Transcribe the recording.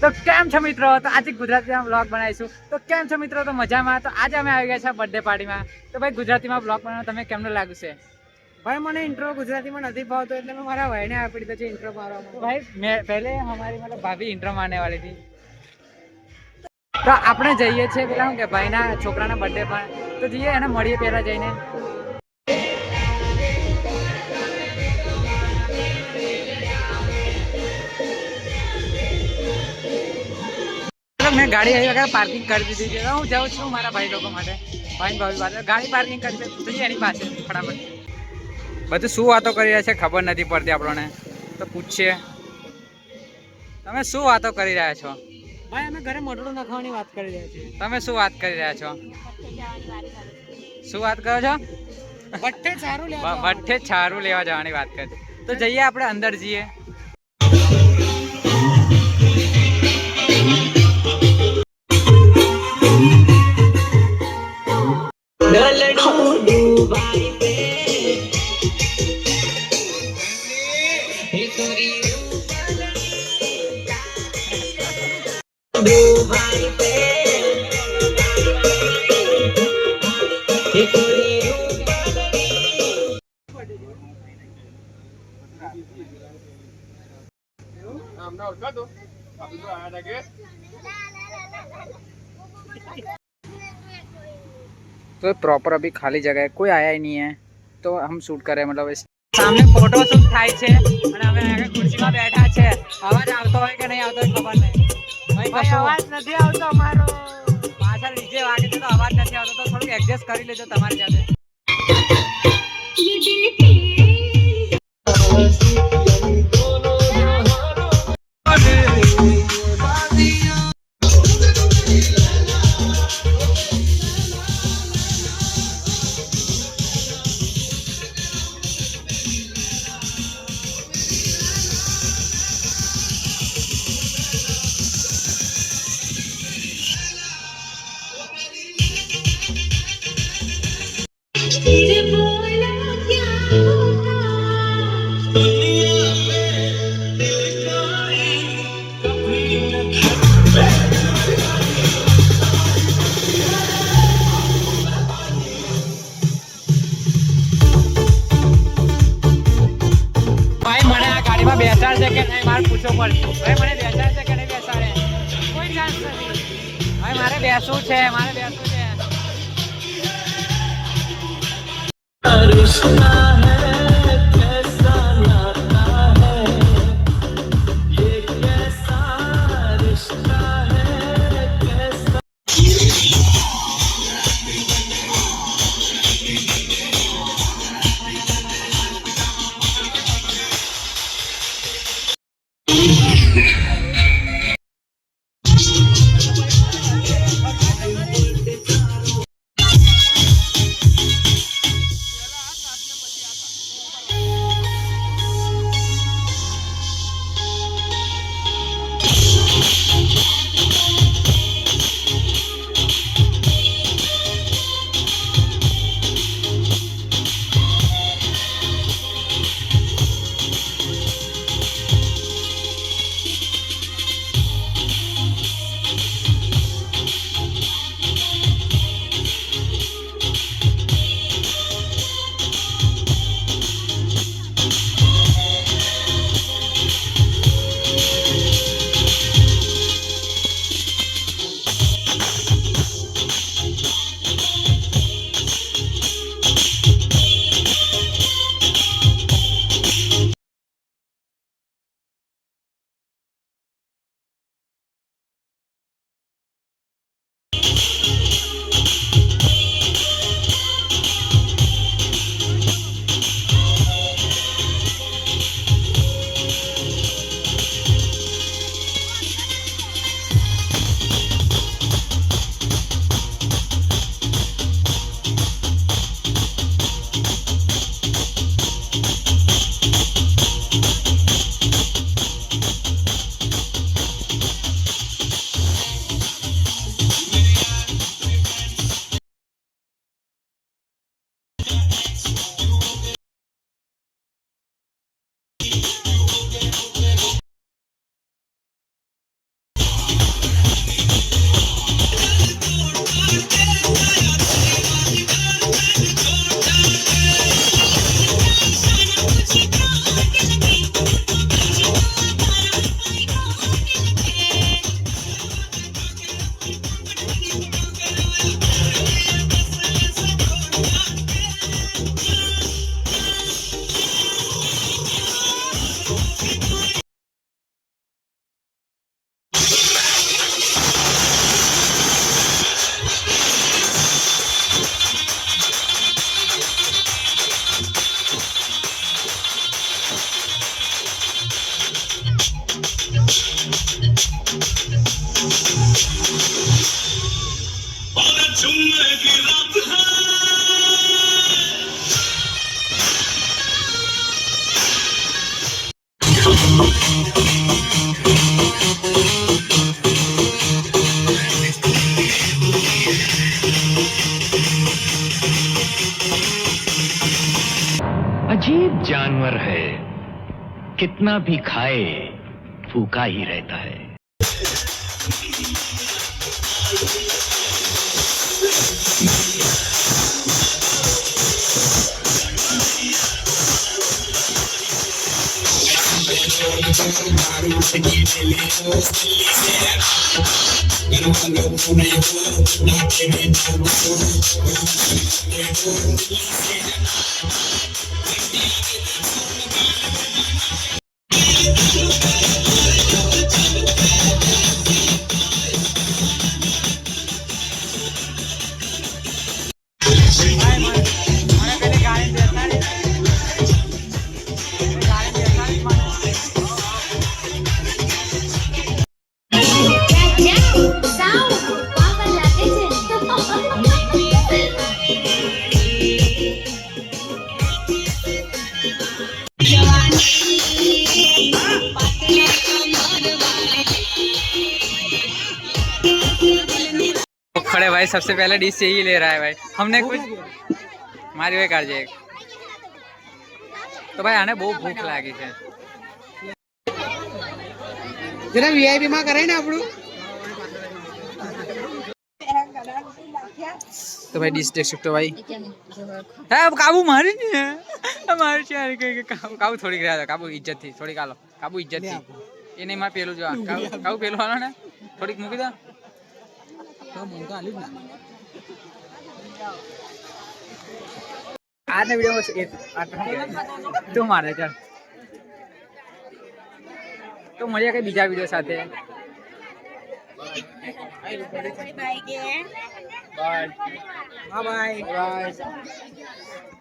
તો કેમ છો મિત્રો? તો આજે ગુજરાતીમાં બ્લોગ બનાવીશું. તો કેમ છો મિત્રો? તો મજામાં. તો આજે અમે આવી ગયા છે બર્થડે પાર્ટીમાં. તો ભાઈ ગુજરાતીમાં બ્લોગ બનાવવા તમે કેમનું લાગ્યું છે? भाई मैंने इंट्रो गुजराती में नहीं भावतो એટલે મેં મારા ભાઈને આપી દીધો છે ઇન્ટ્રો મારવા. तो भाई मैं पहले हमारी मतलब भाभी इंट्रो मारने वाली थी. तो આપણે જઈએ છીએ પેલા શું કે ભાઈના છોકરાના બર્થડે પર. તો જઈએ એને મળીએ પહેલા જઈને. મેં ગાડી આવી વગર પાર્કિંગ કરી દીધી છે. હું જાઉં છું મારા ભાઈ લોકો માટે, ભાઈ ભાભી પાસે ગાડી પાર્કિંગ કરી છે. જઈએ એની પાસે ફટાફટ. બધું શું વાતો કરી રહ્યા છે ખબર નથી પડતી આપણને. તો પૂછીએ તમે શું વાતો કરી રહ્યા છો? ભાઈ અમે ઘરે મોટડું નખાવાની વાત કરી રહ્યા છીએ. તમે શું વાત કરી રહ્યા છો? શું વાત કરો છો? બટ્ટે સારું લેવા ભઠ્ઠે છારું લેવા જવાની વાત કરી. તો જઈએ આપણે અંદર જઈએ. तो प्रॉपर अभी खाली जगह है, कोई आया ही नहीं है. तो हम शूट करें मतलब सामने फोटो शूट થાય છે અને અમે આગળ ખુરશીમાં બેઠા છે. અવાજ આવતો હોય કે નહીં આવતો હોય ખબર નહીં. ભાઈ અવાજ નથી આવતો અમારો. પાછળ ડીજે વાગે છે તો અવાજ નથી આવતો, તો થોડુંક એડજસ્ટ કરી લેજો તમારી જાતે. બેસાડશે કે નહીં મારે પૂછવું પડશે. ભાઈ મને બેસાડશે કે નહીં બેસાડે? કોઈ ચાન્સ નથી. ભાઈ મારે બેસવું છે, મારે બેસવું છે. जानवर है, कितना भी खाए भूखा ही रहता है. ભાઈ મને પેલી ગાડી બેસાડી ગાડી બેસાડી खड़े भाई सबसे पहले डिश यही ले रहा है भाई हमने कुछ મારી વે કાઢજે એક તો ભાઈ આને બહુ ભૂખ લાગી છે જરા વીઆઈપી માં કરાય ને આપણું તો ભાઈ ડિશ દેખ सकते हो भाई હા કાબુ મારી ને મારી છે યાર કે કાબુ થોડી રહ્યા કાબુ ઇજ્જત થી થોડી કાલો કાબુ ઇજ્જત થી એ નહીં માં પેલું જો કાબુ પેલું હાલો ને થોડીક મૂકી દો તો હું તો આલી જ ના આજના વિડીયોમાં તું મારે ચાલ તો મળીએ કઈ બીજા વિડીયો સાથે બાય બાય બાય